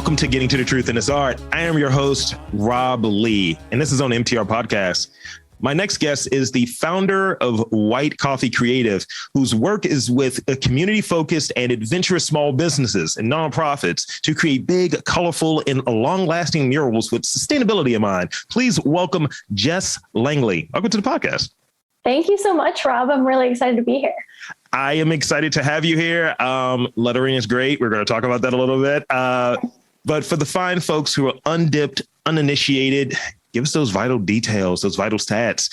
Welcome to Getting to the Truth in This Art. I am your host, Rob Lee, and this is on the MTR Podcast. My next guest is the founder of White Coffee Creative, whose work is with community-focused and adventurous small businesses and nonprofits to create big, colorful, and long-lasting murals with sustainability in mind. Please welcome Jess Langley. Welcome to the podcast. Thank you so much, Rob. I'm really excited to be here. I am excited to have you here. Lettering is great. We're going to talk about that a little bit. But for the fine folks who are undipped, uninitiated, give us those vital details, those vital stats.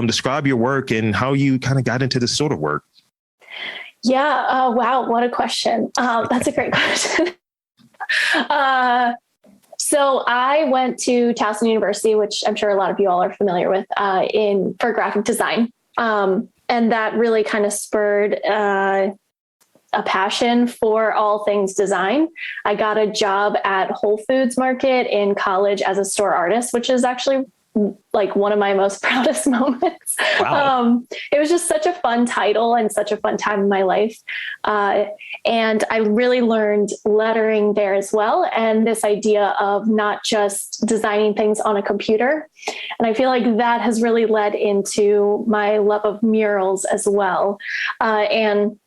Describe your work and how you kind of got into this sort of work. Yeah. Wow. What a question. That's a great question. So I went to Towson University, which I'm sure a lot of you all are familiar with, for graphic design. And that really kind of spurred a passion for all things design. I got a job at Whole Foods Market in college as a store artist, which is actually like one of my most proudest moments. Wow. It was just such a fun title and such a fun time in my life. And I really learned lettering there as well. And this idea of not just designing things on a computer. And I feel like that has really led into my love of murals as well. And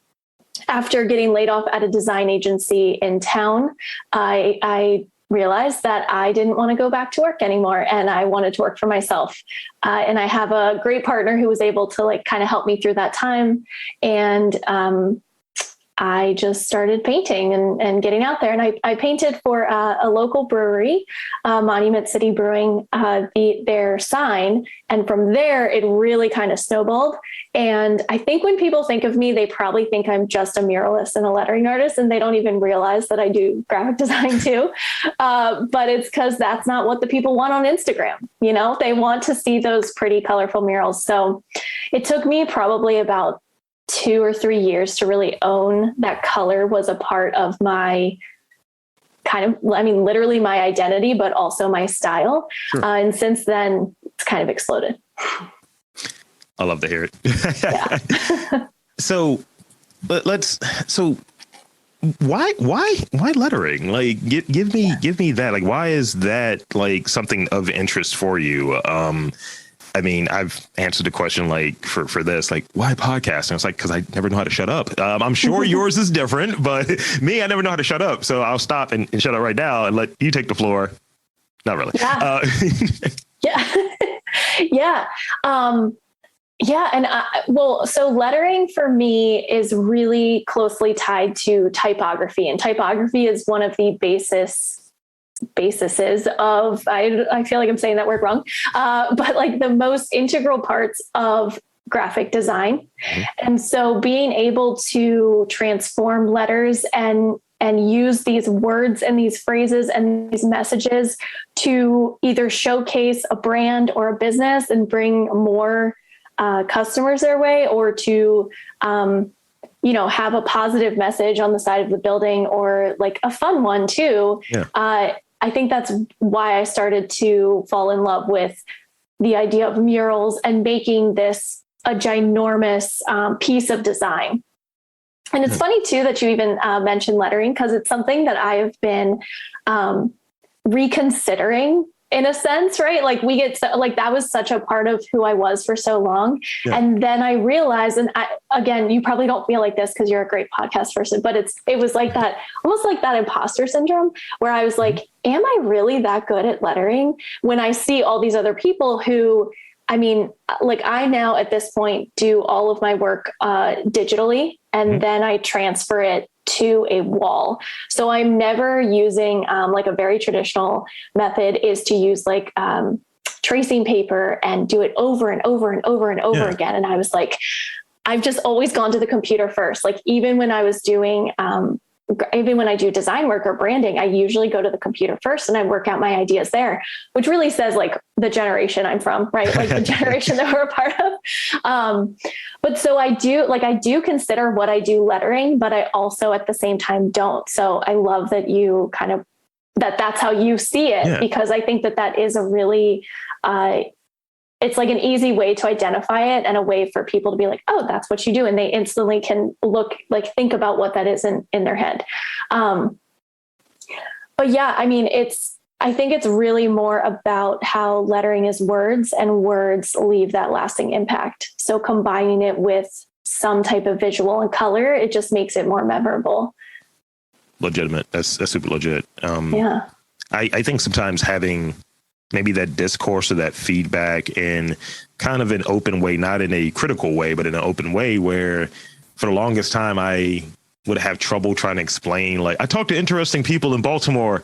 after getting laid off at a design agency in town, I realized that I didn't want to go back to work anymore and I wanted to work for myself. And I have a great partner who was able to kind of help me through that time. And I just started painting and getting out there. And I painted for a local brewery, Monument City Brewing, their sign. And from there, it really kind of snowballed. And I think when people think of me, they probably think I'm just a muralist and a lettering artist, and they don't even realize that I do graphic design too. But it's because that's not what the people want on Instagram. You know, they want to see those pretty, colorful murals. So it took me probably about 2 or 3 years to really own that color was a part of my literally my identity, but also my style. Sure. And since then, it's kind of exploded. I love to hear it. Yeah. So why lettering? Like, give me that. Like, why is that like something of interest for you? I mean, I've answered the question like for this, like, why podcast? And it's like, because I never know how to shut up. I'm sure yours is different, but me, I never know how to shut up. So I'll stop and shut up right now and let you take the floor. Not really. Yeah. Yeah. Yeah. And so lettering for me is really closely tied to typography, and typography is one of the bases of, I feel like I'm saying that word wrong, but like the most integral parts of graphic design. Mm-hmm. And so being able to transform letters and use these words and these phrases and these messages to either showcase a brand or a business and bring more customers their way, or to, have a positive message on the side of the building, or like a fun one too. Yeah. I think that's why I started to fall in love with the idea of murals and making this a ginormous piece of design. And it's funny too that you even mentioned lettering, because it's something that I've been reconsidering in a sense, right? Like that was such a part of who I was for so long. Yeah. And then I realized, and again, you probably don't feel like this because you're a great podcast person, but it was like that, almost like that imposter syndrome, where I was like, am I really that good at lettering? When I see all these other people who, I mean, like I now at this point do all of my work digitally, and then I transfer it to a wall. So I'm never using like a very traditional method is to use like tracing paper and do it over and over and over and over again. And I was like, I've just always gone to the computer first. Like even when I was doing even when I do design work or branding, I usually go to the computer first and I work out my ideas there, which really says like the generation I'm from, right? Like the generation that we're a part of. But so I do consider what I do lettering, but I also at the same time don't. So I love that you kind of, that's how you see it, because I think that is a really, it's like an easy way to identify it and a way for people to be like, oh, that's what you do. And they instantly can think about what that is in their head. But yeah, I mean, I think it's really more about how lettering is words, and words leave that lasting impact. So combining it with some type of visual and color, it just makes it more memorable. Legitimate. That's super legit. Yeah. I think sometimes having maybe that discourse or that feedback in kind of an open way, not in a critical way, but in an open way, where for the longest time I would have trouble trying to explain, like, I talked to interesting people in Baltimore,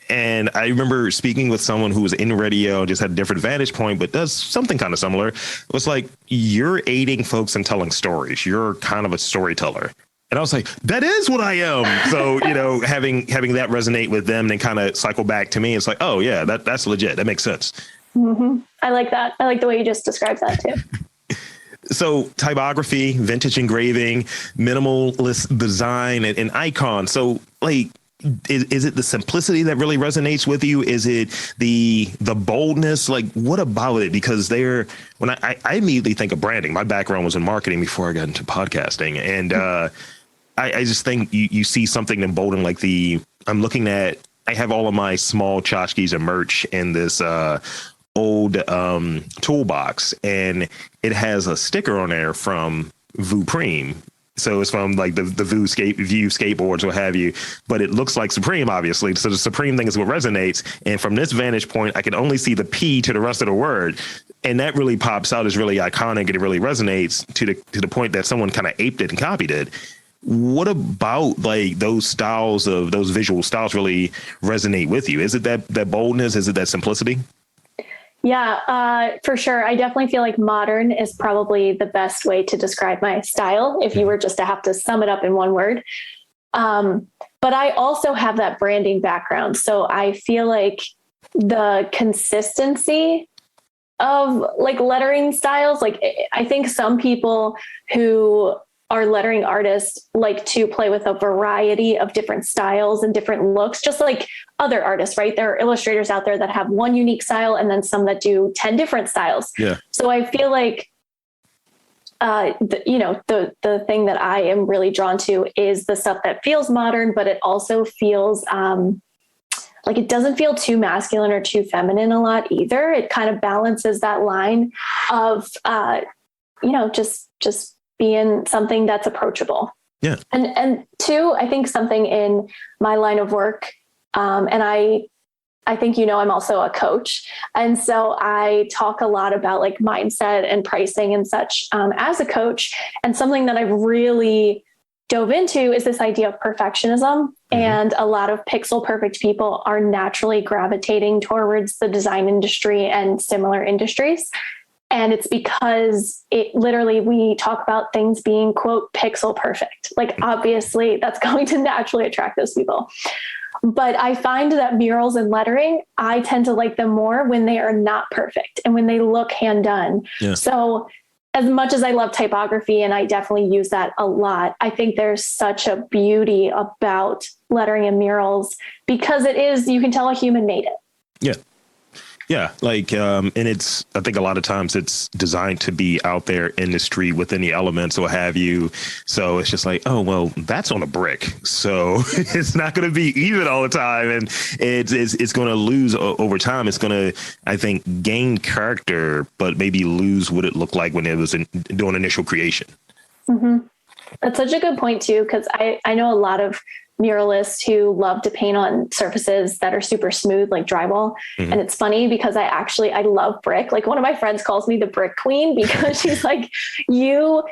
and I remember speaking with someone who was in radio, just had a different vantage point, but does something kind of similar. It was like, you're aiding folks in telling stories. You're kind of a storyteller. And I was like, that is what I am. So, having that resonate with them and then kind of cycle back to me, it's like, oh yeah, that's legit. That makes sense. Mm-hmm. I like that. I like the way you just described that too. So typography, vintage engraving, minimalist design, and icon. So like, is it the simplicity that really resonates with you? Is it the boldness? Like, what about it? Because when I immediately think of branding. My background was in marketing before I got into podcasting. And I just think you see something emboldened, like I'm looking at, I have all of my small tchotchkes and merch in this old toolbox, and it has a sticker on there from Vupreme. So it's from like the View skateboards, what have you, but it looks like Supreme, obviously. So the Supreme thing is what resonates. And from this vantage point, I can only see the P to the rest of the word. And that really pops out as really iconic, and it really resonates to the point that someone kind of aped it and copied it. What about like those styles of those visual styles really resonate with you? Is it that boldness? Is it that simplicity? Yeah, for sure. I definitely feel like modern is probably the best way to describe my style, if you were just to have to sum it up in one word. But I also have that branding background. So I feel like the consistency of like lettering styles, like I think some people who are lettering artists like to play with a variety of different styles and different looks, just like other artists, right? There are illustrators out there that have one unique style and then some that do 10 different styles. Yeah. So I feel like, the thing that I am really drawn to is the stuff that feels modern, but it also feels like it doesn't feel too masculine or too feminine a lot either. It kind of balances that line of, just being something that's approachable. Yeah. And two, I think something in my line of work, and I think, I'm also a coach. And so I talk a lot about like mindset and pricing and such as a coach. And something that I've really dove into is this idea of perfectionism. Mm-hmm. And a lot of pixel perfect people are naturally gravitating towards the design industry and similar industries. And it's because we talk about things being, quote, pixel perfect. Like, obviously that's going to naturally attract those people. But I find that murals and lettering, I tend to like them more when they are not perfect and when they look hand done. Yeah. So as much as I love typography, and I definitely use that a lot, I think there's such a beauty about lettering and murals because you can tell a human made it. Yeah. Yeah, like, and I think a lot of times it's designed to be out there in the street within the elements or have you. So it's just like, oh, well, that's on a brick. So it's not going to be even all the time. And it's going to lose over time. It's going to, I think, gain character, but maybe lose what it looked like when it was doing initial creation. Mm-hmm. That's such a good point, too, because I know a lot of muralists who love to paint on surfaces that are super smooth, like drywall. Mm-hmm. And it's funny because I love brick. Like one of my friends calls me the brick queen because she's like, you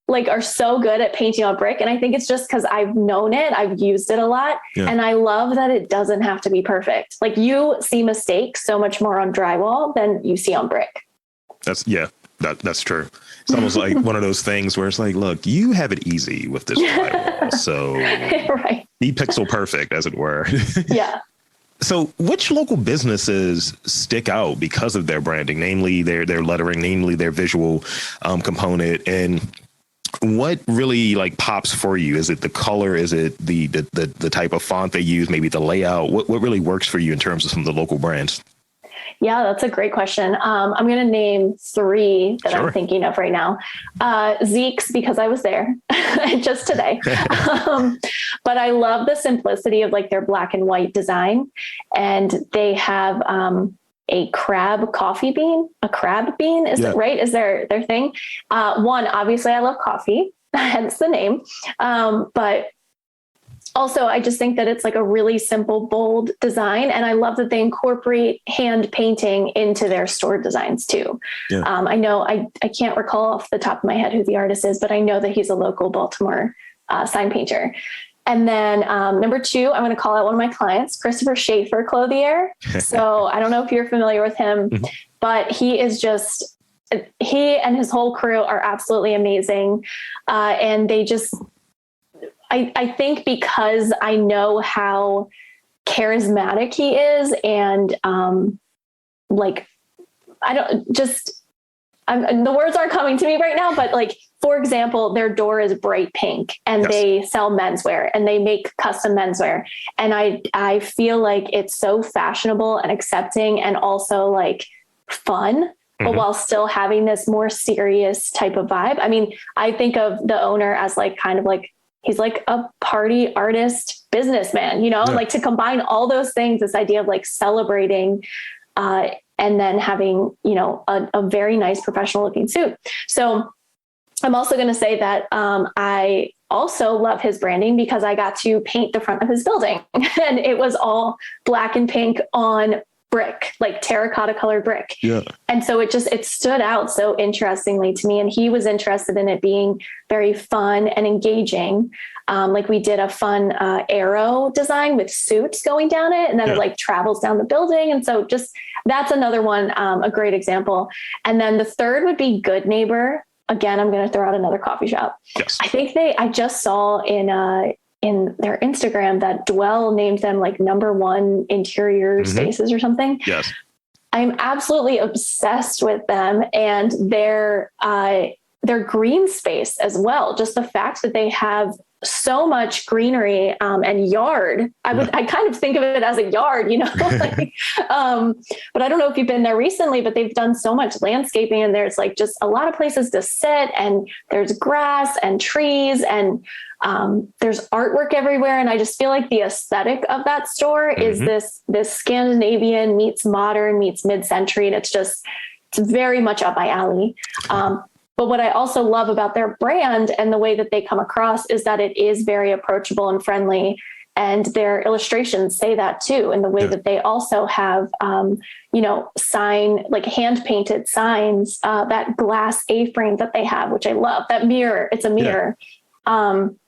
like are so good at painting on brick. And I think it's just because I've known it, I've used it a lot. Yeah. And I love that it doesn't have to be perfect. Like you see mistakes so much more on drywall than you see on brick. That's true. It's almost like one of those things where it's like, look, you have it easy with this drywall, so right. Be pixel perfect, as it were. Yeah. So which local businesses stick out because of their branding, namely their lettering, namely their visual component, and what really like pops for you? Is it the color? Is it the type of font they use? Maybe the layout? What really works for you in terms of some of the local brands? Yeah, that's a great question. I'm going to name three that I'm thinking of right now. Zeke's, because I was there just today. But I love the simplicity of like their black and white design. And they have a crab coffee bean, a crab bean, is it right? Is their thing? One, obviously I love coffee, hence the name. But also, I just think that it's like a really simple, bold design. And I love that they incorporate hand painting into their store designs too. Yeah. I know I can't recall off the top of my head who the artist is, but I know that he's a local Baltimore sign painter. And then number two, I'm going to call out one of my clients, Christopher Schaefer Clothier. So I don't know if you're familiar with him, but he and his whole crew are absolutely amazing. And they just, I think because I know how charismatic he is and the words aren't coming to me right now, but like, for example, their door is bright pink and they sell menswear and they make custom menswear. And I feel like it's so fashionable and accepting and also like fun, but while still having this more serious type of vibe. I mean, I think of the owner as like, kind of like, he's like a party artist businessman, like to combine all those things, this idea of like celebrating, and then having, a very nice professional looking suit. So I'm also going to say that, I also love his branding because I got to paint the front of his building and it was all black and pink on brick, like terracotta colored brick. Yeah. And so it stood out so interestingly to me. And he was interested in it being very fun and engaging. Like we did a fun arrow design with suits going down it and then it like travels down the building. And so that's another one, a great example. And then the third would be Good Neighbor. Again, I'm going to throw out another coffee shop. Yes. I think I just saw in their Instagram that Dwell named them like #1 interior spaces or something. Yes. I'm absolutely obsessed with them and their green space as well. Just the fact that they have so much greenery and yard. I kind of think of it as a yard, but I don't know if you've been there recently, but they've done so much landscaping and there's like just a lot of places to sit and there's grass and trees and there's artwork everywhere. And I just feel like the aesthetic of that store is this Scandinavian meets modern meets mid-century. And it's very much up my alley. But what I also love about their brand and the way that they come across is that it is very approachable and friendly. And their illustrations say that too, in the way that they also have, like hand painted signs, that glass A-frame that they have, which I love. That mirror, it's a mirror. And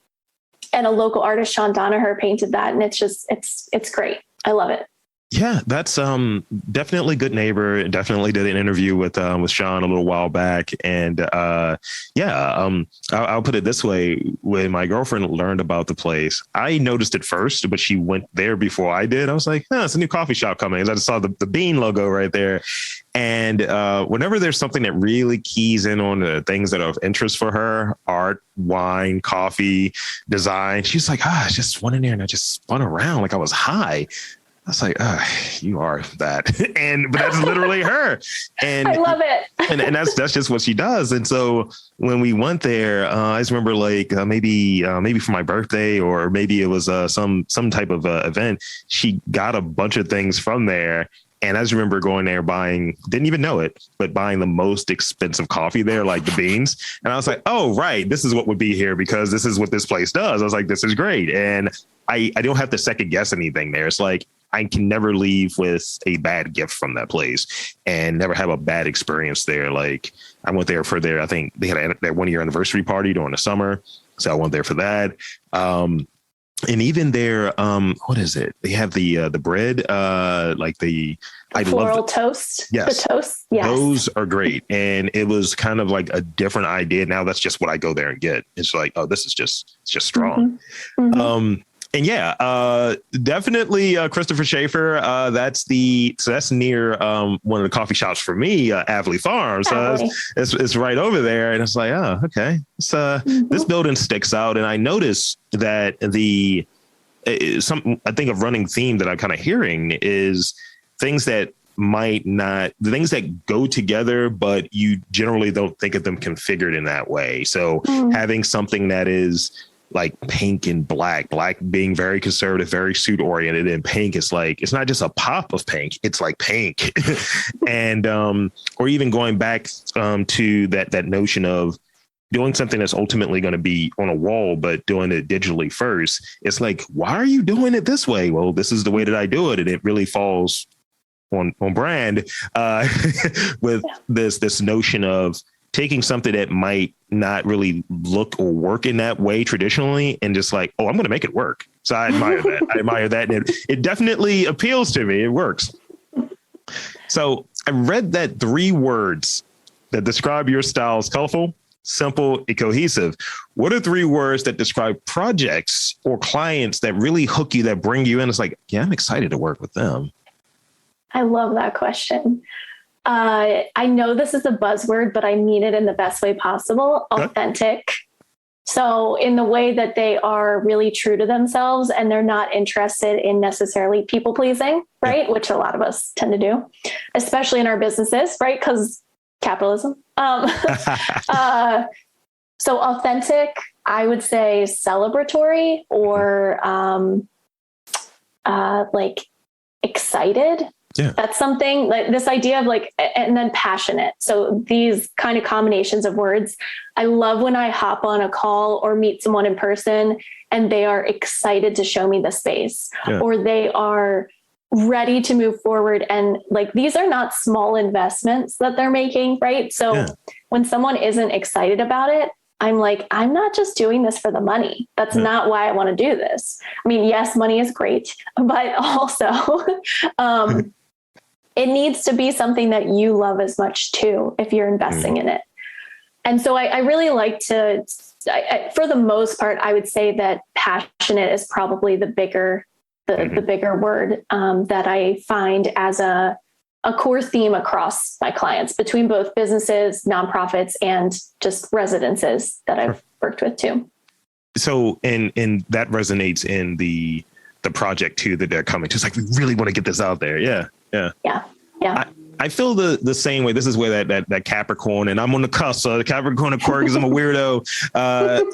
a local artist, Sean Donaher, painted that. And it's great. I love it. Yeah, that's definitely Good Neighbor. Definitely did an interview with Sean a little while back. And I'll put it this way. When my girlfriend learned about the place, I noticed it first, but she went there before I did. I was like, it's a new coffee shop coming. I just saw the Bean logo right there. And whenever there's something that really keys in on the things that are of interest for her, art, wine, coffee, design, she's like, I just went in there and I just spun around like I was high. I was like, you are that. But that's literally her. And I love it. and that's just what she does. And so when we went there, I just remember like maybe for my birthday or maybe it was some type of event, she got a bunch of things from there. And I just remember going there didn't even know it, but buying the most expensive coffee there, like the beans. And I was like, oh, right, this is what would be here because this is what this place does. I was like, this is great. And I don't have to second guess anything there. It's like, I can never leave with a bad gift from that place and never have a bad experience there. Like I went there I think they had their 1-year anniversary party during the summer. So I went there for that. And even their, what is it? They have the bread, like the floral toast. Yes. The toast. Yes. Those are great. And it was kind of like a different idea. Now that's just what I go there and get. It's like, oh, this is just strong. And definitely Christopher Schaefer. That's near one of the coffee shops for me, Avley Farms. It's right over there, and it's like, oh, okay. This building sticks out, and I noticed that I think a running theme that I'm kind of hearing is things that might not, the things that go together, but you generally don't think of them configured in that way. So having something that is like pink and black being very conservative, very suit oriented, and pink is like, it's not just a pop of pink, it's like pink. And, or even going back to that notion of doing something that's ultimately going to be on a wall, but doing it digitally first. It's like, why are you doing it this way? Well, this is the way that I do it. And it really falls on brand with this notion of taking something that might not really look or work in that way traditionally and just like, oh, I'm going to make it work. So I admire that. I admire that. And it definitely appeals to me. It works. So I read that 3 words that describe your style is colorful, simple, and cohesive. What are 3 words that describe projects or clients that really hook you, that bring you in? It's like, yeah, I'm excited to work with them. I love that question. I know this is a buzzword, but I mean it in the best way possible. Authentic. So in the way that they are really true to themselves and they're not interested in necessarily people pleasing, right? Which a lot of us tend to do, especially in our businesses, right? Because capitalism. So authentic, I would say celebratory or like excited. Yeah. That's something like this idea of like, and then passionate. So these kind of combinations of words, I love when I hop on a call or meet someone in person and they are excited to show me the space or they are ready to move forward. And like, these are not small investments that they're making. Right. So when someone isn't excited about it, I'm like, I'm not just doing this for the money. That's not why I want to do this. I mean, yes, money is great, but also, it needs to be something that you love as much too, if you're investing in it. And so I really like to, for the most part, I would say that passionate is probably the bigger word that I find as a core theme across my clients between both businesses, nonprofits, and just residences that I've worked with too. So, and that resonates in the project too, that they're coming to. It's like, we really want to get this out there. Yeah. I feel the same way. This is where that Capricorn, and I'm on the cusp. So the Capricorn Aquarius, I'm a weirdo.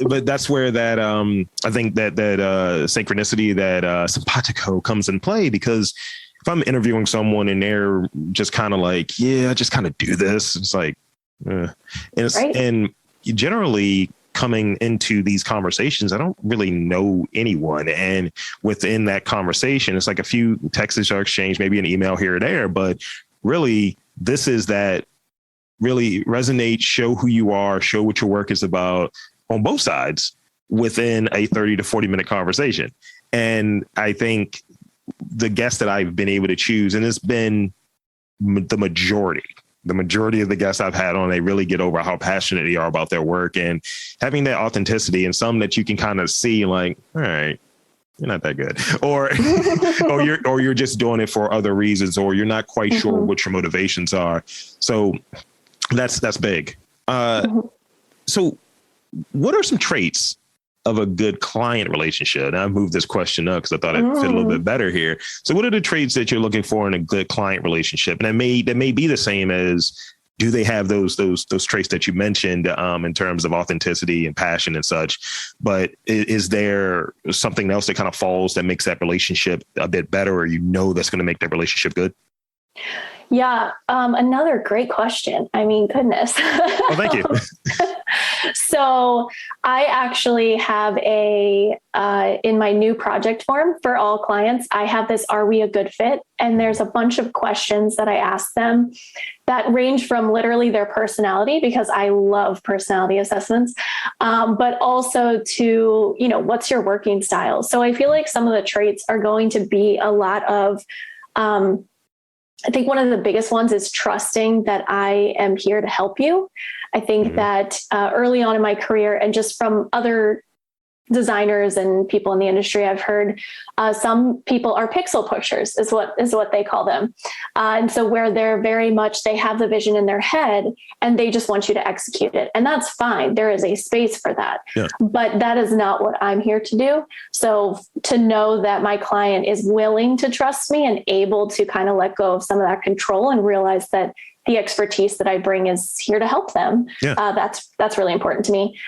But that's where that I think that synchronicity, that simpatico comes in play, because if I'm interviewing someone and they're just kind of like, yeah, I just kind of do this. It's like, and generally coming into these conversations, I don't really know anyone. And within that conversation, it's like a few texts are exchanged, maybe an email here or there, but really this is that really resonate, show who you are, show what your work is about on both sides within a 30 to 40 minute conversation. And I think the guests that I've been able to choose, and it's been the majority of the guests I've had on, they really get over how passionate they are about their work and having that authenticity, and some that you can kind of see like, all right, you're not that good, or or you're just doing it for other reasons, or you're not quite sure what your motivations are. So that's big. So what are some traits of a good client relationship? And I moved this question up because I thought it fit a little bit better here. So what are the traits that you're looking for in a good client relationship? And that may be the same as, do they have those traits that you mentioned in terms of authenticity and passion and such? But is there something else that kind of falls that makes that relationship a bit better, or that's going to make that relationship good? Yeah. Another great question. I mean, goodness. Oh, thank you. So I actually have in my new project form for all clients, I have this, are we a good fit? And there's a bunch of questions that I ask them that range from literally their personality, because I love personality assessments, but also to, what's your working style? So I feel like some of the traits are going to be a lot of, I think one of the biggest ones is trusting that I am here to help you. I think that early on in my career, and just from other designers and people in the industry, I've heard some people are pixel pushers is what they call them. And so where they're very much, they have the vision in their head and they just want you to execute it. And that's fine. There is a space for that, but that is not what I'm here to do. So to know that my client is willing to trust me and able to kind of let go of some of that control and realize that the expertise that I bring is here to help them. That's really important to me.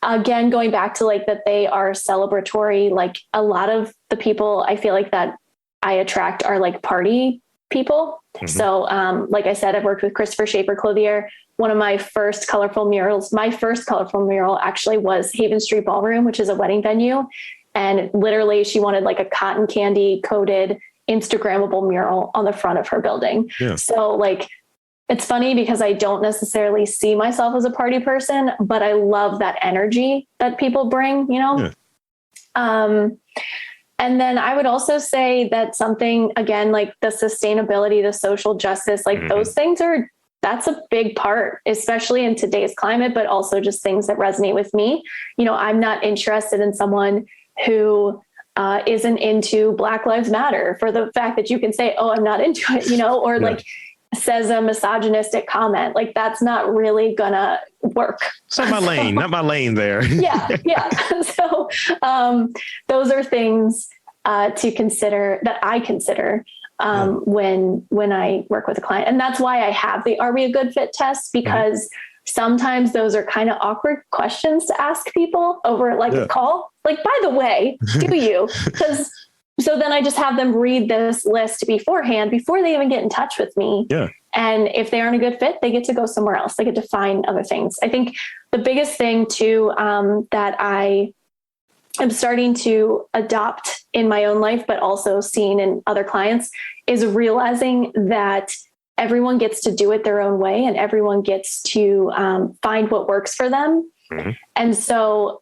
Again, going back to like that they are celebratory, like a lot of the people I feel like that I attract are like party people. Mm-hmm. So like I said, I've worked with Christopher Schaefer Clothier. One of my first colorful murals actually was Haven Street Ballroom, which is a wedding venue. And literally she wanted like a cotton candy coated Instagrammable mural on the front of her building. Yeah. So like, it's funny because I don't necessarily see myself as a party person, but I love that energy that people bring, you know? Yeah. And then I would also say that something, again, like the sustainability, the social justice, like those things that's a big part, especially in today's climate, but also just things that resonate with me. You know, I'm not interested in someone who isn't into Black Lives Matter for the fact that you can say, oh, I'm not into it, you know, or like, says a misogynistic comment, like that's not really gonna work. It's not my lane, not my lane there. Yeah. So those are things to consider that I consider when I work with a client. And that's why I have the Are We a Good Fit test, because sometimes those are kind of awkward questions to ask people over like a call. Like, by the way, do you? Because so then I just have them read this list beforehand before they even get in touch with me. Yeah. And if they aren't a good fit, they get to go somewhere else. They get to find other things. I think the biggest thing too, that I am starting to adopt in my own life, but also seeing in other clients, is realizing that everyone gets to do it their own way and everyone gets to find what works for them. Mm-hmm. And so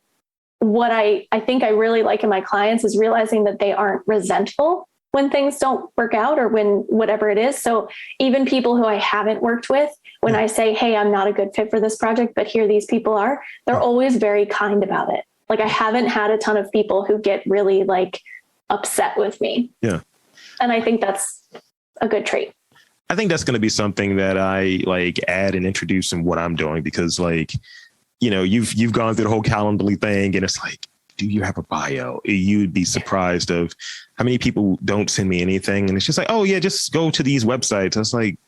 what I think I really like in my clients is realizing that they aren't resentful when things don't work out or when whatever it is. So even people who I haven't worked with, when I say, hey, I'm not a good fit for this project, but here these people are, they're always very kind about it. Like I haven't had a ton of people who get really like upset with me. Yeah. And I think that's a good trait. I think that's going to be something that I like add and introduce in what I'm doing, because like, you know, you've gone through the whole Calendly thing and it's like, do you have a bio? You'd be surprised of how many people don't send me anything. And it's just like, oh yeah, just go to these websites. It's like,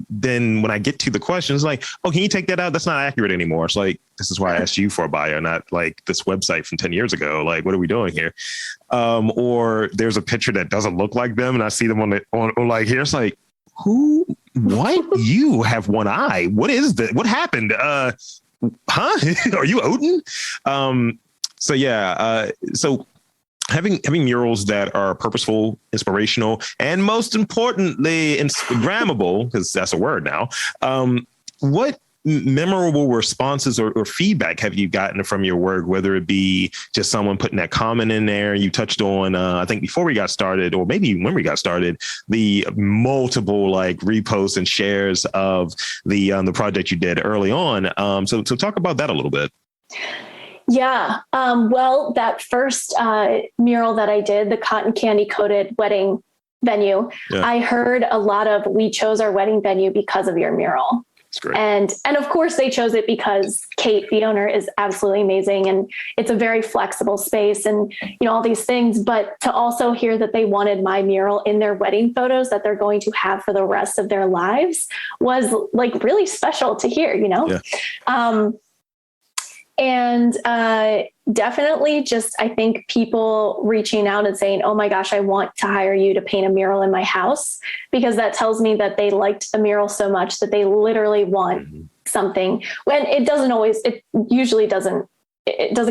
then when I get to the questions, like, oh, can you take that out? That's not accurate anymore. It's like, this is why I asked you for a bio, not like this website from 10 years ago. Like, what are we doing here? Or there's a picture that doesn't look like them. And I see them on like here. It's like, who, what? You have one eye. What is that? What happened? Are you Odin? So yeah. So having murals that are purposeful, inspirational, and most importantly, Instagrammable, because that's a word now. What memorable responses or feedback have you gotten from your work, whether it be just someone putting that comment in there? You touched on, I think before we got started, or maybe when we got started, the multiple like reposts and shares of the project you did early on. So talk about that a little bit. Yeah. Well, that first mural that I did, the cotton candy coated wedding venue, I heard a lot of, we chose our wedding venue because of your mural. That's great. And of course they chose it because Kate, the owner, is absolutely amazing. And it's a very flexible space and, you know, all these things, but to also hear that they wanted my mural in their wedding photos that they're going to have for the rest of their lives was like really special to hear, you know? Yeah. And definitely just, I think people reaching out and saying, oh my gosh, I want to hire you to paint a mural in my house, because that tells me that they liked the mural so much that they literally want something. When it usually doesn't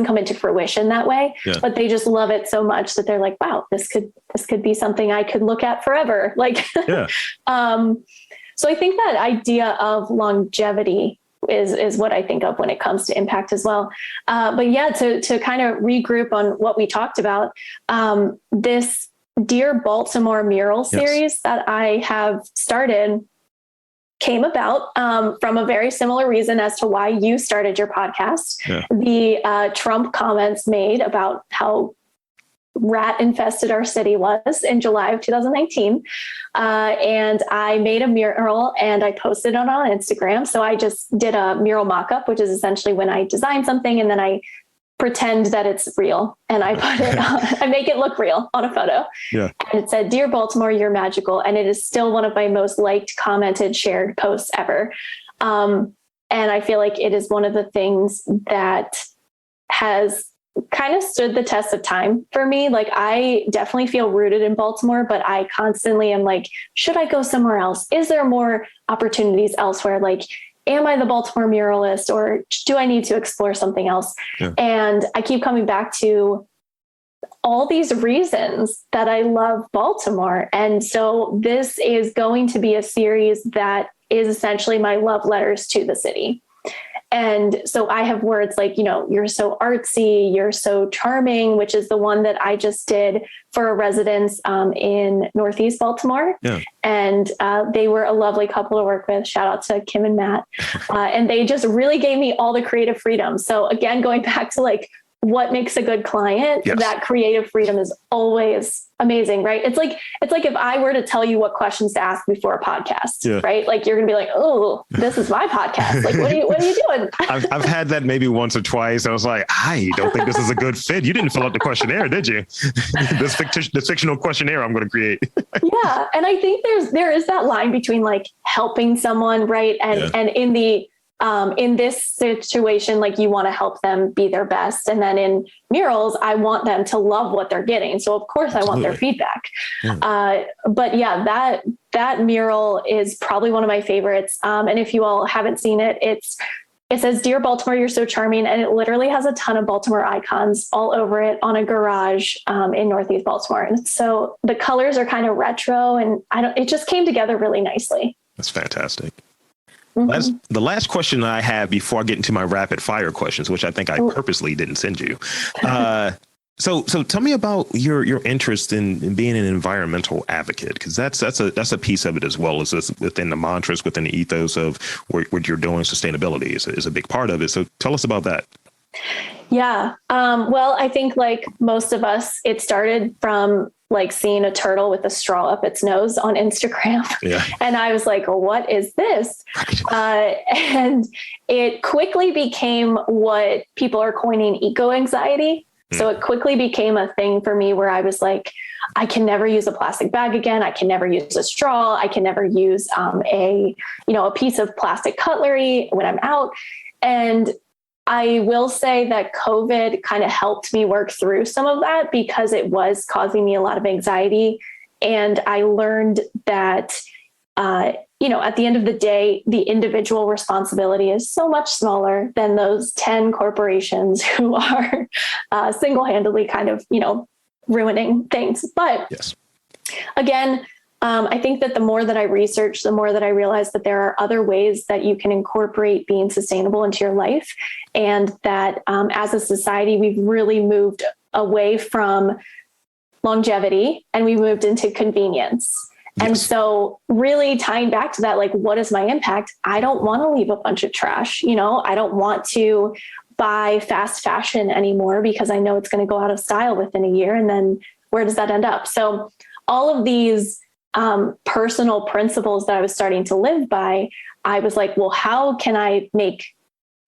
come into fruition that way, but they just love it so much that they're like, wow, this could be something I could look at forever. Like, so I think that idea of longevity is what I think of when it comes to impact as well. But yeah, to kind of regroup on what we talked about, this Dear Baltimore mural series that I have started, came about from a very similar reason as to why you started your podcast. Yeah. The Trump comments made about how rat infested our city was in July of 2019. And I made a mural and I posted it on Instagram. So I just did a mural mock-up, which is essentially when I design something and then I pretend that it's real and I put it on, I make it look real on a photo. Yeah. And it said, "Dear Baltimore, you're magical." And it is still one of my most liked, commented, shared posts ever. And I feel like it is one of the things that has kind of stood the test of time for me. Like, I definitely feel rooted in Baltimore, but I constantly am like, should I go somewhere else? Is there more opportunities elsewhere? Like, am I the Baltimore muralist, or do I need to explore something else? Yeah. And I keep coming back to all these reasons that I love Baltimore. And so this is going to be a series that is essentially my love letters to the city. And so I have words like, you know, you're so artsy, you're so charming, which is the one that I just did for a residence in Northeast Baltimore. Yeah. And they were a lovely couple to work with. Shout out to Kim and Matt. And they just really gave me all the creative freedom. So again, going back to like, what makes a good client, yes, that creative freedom is always amazing, right? It's like if I were to tell you what questions to ask before a podcast, yeah, right? Like, you're going to be like, "Oh, this is my podcast. Like, what are you doing?" I've had that maybe once or twice. I was like, I don't think this is a good fit. You didn't fill out the questionnaire, did you? This fictional questionnaire I'm going to create. Yeah. And I think there is that line between like helping someone, right? And in this situation, like, you want to help them be their best. And then in murals, I want them to love what they're getting. So of course I want their feedback. Yeah. But yeah, that mural is probably one of my favorites. And if you all haven't seen it, it says, "Dear Baltimore, you're so charming." And it literally has a ton of Baltimore icons all over it on a garage in Northeast Baltimore. And so the colors are kind of retro, and it just came together really nicely. That's fantastic. Mm-hmm. The last question I have before I get into my rapid fire questions, which I think I purposely didn't send you. So tell me about your interest in being an environmental advocate, because that's a piece of it as well, as within the mantras, within the ethos of what you're doing. Sustainability is a big part of it. So tell us about that. Yeah. Well, I think like most of us, it started from like seeing a turtle with a straw up its nose on Instagram. Yeah. And I was like, well, what is this? Right. And it quickly became what people are coining eco-anxiety. So it quickly became a thing for me where I was like, I can never use a plastic bag again. I can never use a straw. I can never use a piece of plastic cutlery when I'm out. And I will say that COVID kind of helped me work through some of that, because it was causing me a lot of anxiety. And I learned that, at the end of the day, the individual responsibility is so much smaller than those 10 corporations who are single-handedly kind of, ruining things. But yes, again, I think that the more that I research, the more that I realize that there are other ways that you can incorporate being sustainable into your life. And that as a society, we've really moved away from longevity and we moved into convenience. Yes. And so really tying back to that, like, what is my impact? I don't want to leave a bunch of trash. I don't want to buy fast fashion anymore because I know it's going to go out of style within a year. And then where does that end up? So all of these personal principles that I was starting to live by, I was like, well, how can I make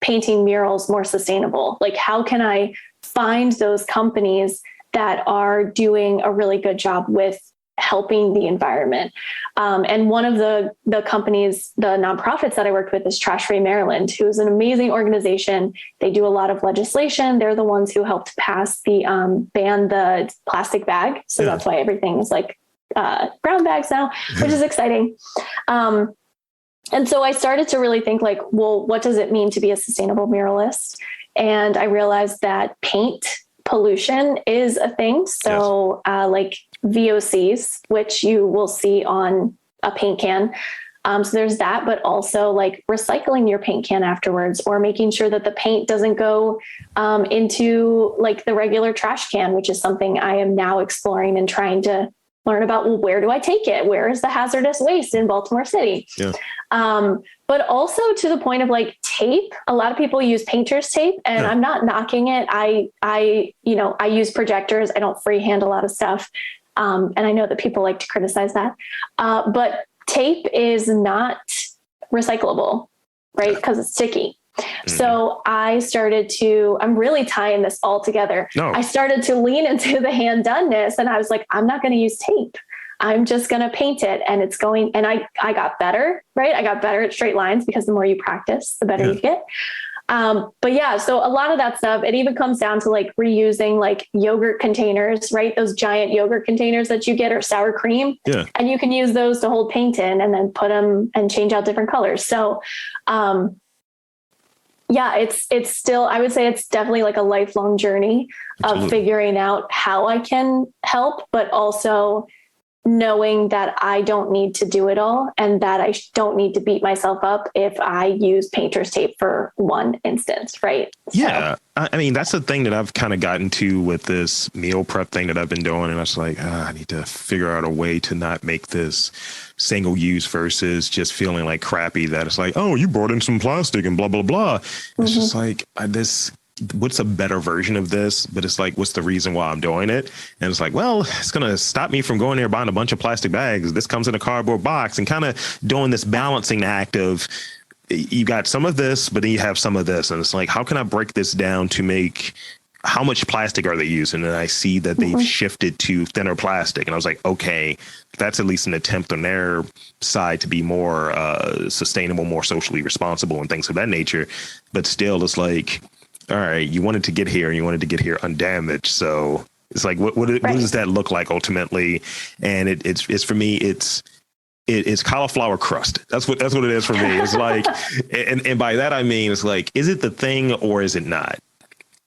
painting murals more sustainable? Like, how can I find those companies that are doing a really good job with helping the environment? And one of the companies, the nonprofits that I worked with is Trash Free Maryland, who is an amazing organization. They do a lot of legislation. They're the ones who helped pass the ban the plastic bag. So that's why everything is like brown bags now, which is exciting. And so I started to really think like, well, what does it mean to be a sustainable muralist? And I realized that paint pollution is a thing. So like VOCs, which you will see on a paint can. So there's that, but also like recycling your paint can afterwards, or making sure that the paint doesn't go into like the regular trash can, which is something I am now exploring and trying to learn about, well, where do I take it? Where is the hazardous waste in Baltimore City? Yeah. But also to the point of like tape. A lot of people use painter's tape, and I'm not knocking it. I use projectors. I don't freehand a lot of stuff. And I know that people like to criticize that. But tape is not recyclable, right? Because it's sticky. So I'm really tying this all together. No. I started to lean into the hand doneness, and I was like, I'm not going to use tape. I'm just going to paint it, and it's going, and I got better, right? I got better at straight lines, because the more you practice, the better you get. But yeah, so a lot of that stuff, it even comes down to like reusing like yogurt containers, right? Those giant yogurt containers that you get, or sour cream. Yeah. And you can use those to hold paint in, and then put them and change out different colors. So, yeah, it's still, I would say it's definitely like a lifelong journey of figuring out how I can help, but also knowing that I don't need to do it all, and that I don't need to beat myself up if I use painter's tape for one instance. Right. Yeah. I mean, that's the thing that I've kind of gotten to with this meal prep thing that I've been doing. And I was like, I need to figure out a way to not make this single use versus just feeling like crappy that it's like, oh, you brought in some plastic and blah, blah, blah. It's just like what's a better version of this? But it's like, what's the reason why I'm doing it? And it's like, well, it's going to stop me from going there buying a bunch of plastic bags. This comes in a cardboard box, and kind of doing this balancing act of, you got some of this, but then you have some of this. And it's like, how can I break this down to make, how much plastic are they using? And I see that they've shifted to thinner plastic. And I was like, okay, that's at least an attempt on their side to be more sustainable, more socially responsible, and things of that nature. But still, it's like, all right, you wanted to get here, and you wanted to get here undamaged. So it's like, what does that look like ultimately? And it's for me, it's cauliflower crust. That's what it is for me. It's like, and by that I mean, it's like, is it the thing or is it not?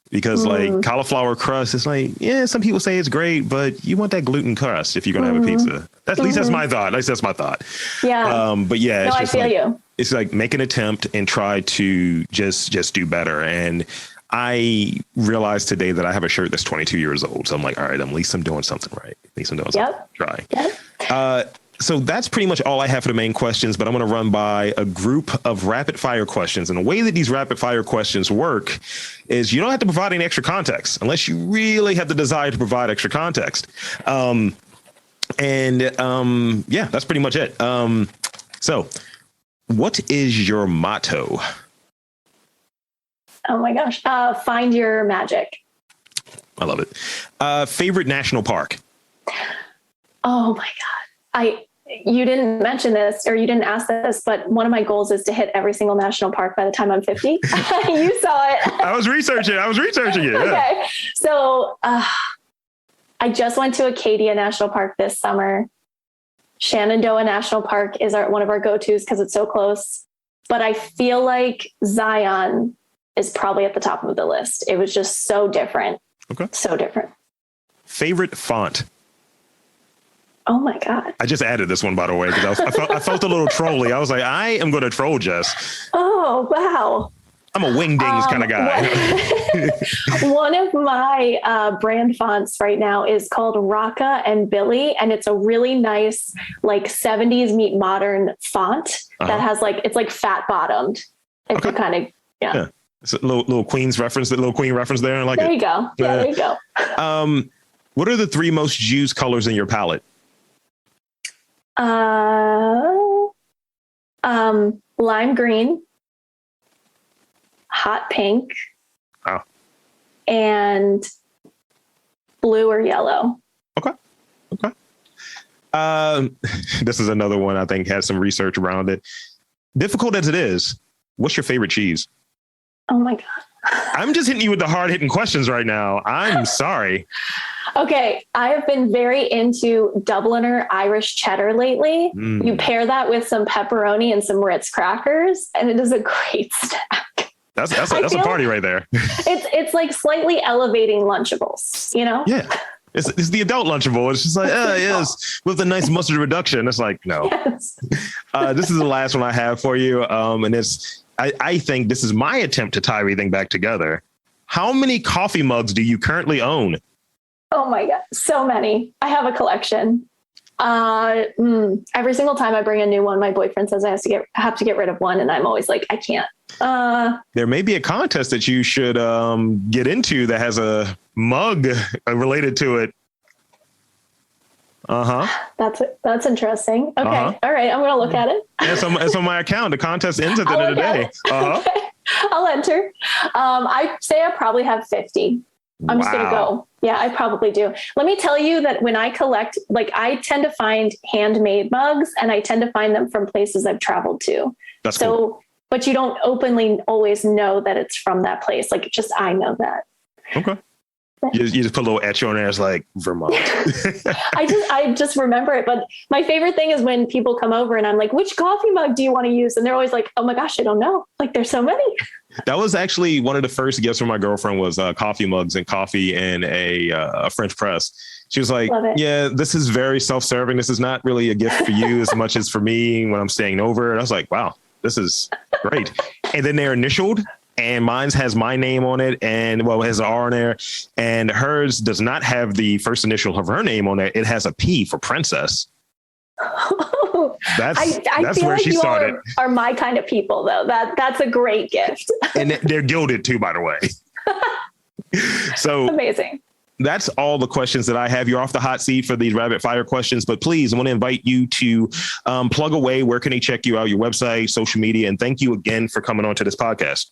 Because like cauliflower crust, it's like, yeah, some people say it's great, but you want that gluten crust if you're gonna have a pizza. At least that's my thought. At least that's my thought. Yeah. But yeah, it's just I feel you. It's like, make an attempt and try to just do better. And I realized today that I have a shirt that's 22 years old. So I'm like, all right, at least I'm doing something right. At least I'm doing something. Try. Yep. So that's pretty much all I have for the main questions, but I'm going to run by a group of rapid fire questions. And the way that these rapid fire questions work is you don't have to provide any extra context unless you really have the desire to provide extra context. Yeah, that's pretty much it. So what is your motto? Oh my gosh. Find your magic. I love it. Favorite national park? Oh my God. You didn't mention this, or you didn't ask this, but one of my goals is to hit every single national park by the time I'm 50. You saw it. I was researching it. Yeah. Okay. So I just went to Acadia National Park this summer. Shenandoah National Park is one of our go-tos because it's so close. But I feel like Zion is probably at the top of the list. It was just so different. Okay. So different. Favorite font? Oh my God. I just added this one, by the way, because I felt a little trolly. I was like, I am going to troll Jess. Oh, wow. I'm a wingdings kind of guy. One of my brand fonts right now is called Rocka and Billy. And it's a really nice, like 70s meet modern font that has like, it's like fat bottomed. If you kind of, yeah. It's a little Queen's reference, little Queen reference there. I like there it. You go. Yeah, there you go. What are the three most used colors in your palette? Lime green, hot pink, and blue or yellow. Okay. This is another one I think has some research around it. Difficult as it is, what's your favorite cheese? Oh my God. I'm just hitting you with the hard hitting questions right now. I'm sorry. Okay. I have been very into Dubliner Irish cheddar lately. You pair that with some pepperoni and some Ritz crackers, and it is a great snack. That's a party right there. It's like slightly elevating Lunchables, you know? Yeah. It's the adult Lunchable. It's just like, yes, with a nice mustard reduction. It's like, no. Yes. This is the last one I have for you. And I think this is my attempt to tie everything back together. How many coffee mugs do you currently own? Oh my God. So many. I have a collection. Every single time I bring a new one, my boyfriend says I have to get rid of one, and I'm always like, I can't. There may be a contest that you should get into that has a mug related to it. That's interesting. Okay. All right. I'm going to look at it. It's on my account. The contest ends at the end of the day. Okay. I'll enter. I say I probably have 50. I'm just going to go. Yeah, I probably do. Let me tell you that when I collect, like, I tend to find handmade mugs, and I tend to find them from places I've traveled to. That's cool. But you don't openly always know that it's from that place. Like, just, I know that. Okay. You just put a little etch on there. It's like Vermont. I just remember it. But my favorite thing is when people come over and I'm like, which coffee mug do you want to use? And they're always like, oh my gosh, I don't know. Like, there's so many. That was actually one of the first gifts from my girlfriend was coffee mugs and coffee and a French press. She was like, yeah, this is very self-serving. This is not really a gift for you as much as for me when I'm staying over. And I was like, wow, this is great. And then they're initialed. And mine has my name on it, and it has an R on there, and hers does not have the first initial of her name on it. It has a P for princess. That's I feel where like she you started. Are my kind of people, though. That's a great gift. And they're gilded too, by the way. So amazing. That's all the questions that I have. You're off the hot seat for these rapid fire questions, but please, I want to invite you to plug away. Where can they check you out? Your website, social media, and thank you again for coming on to this podcast.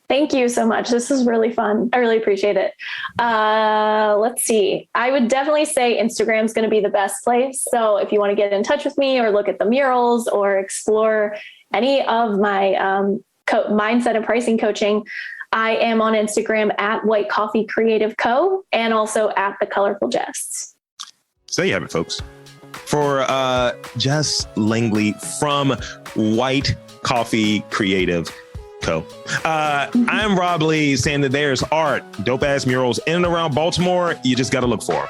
Thank you so much. This is really fun. I really appreciate it. Let's see. I would definitely say Instagram is going to be the best place. So if you want to get in touch with me or look at the murals or explore any of my mindset and pricing coaching, I am on Instagram at White Coffee Creative Co. and also at The Colorful Jess. So there you have it, folks. For Jess Langley from White Coffee Creative Co. I'm Rob Lee saying that there's art, dope ass murals in and around Baltimore. You just got to look for them.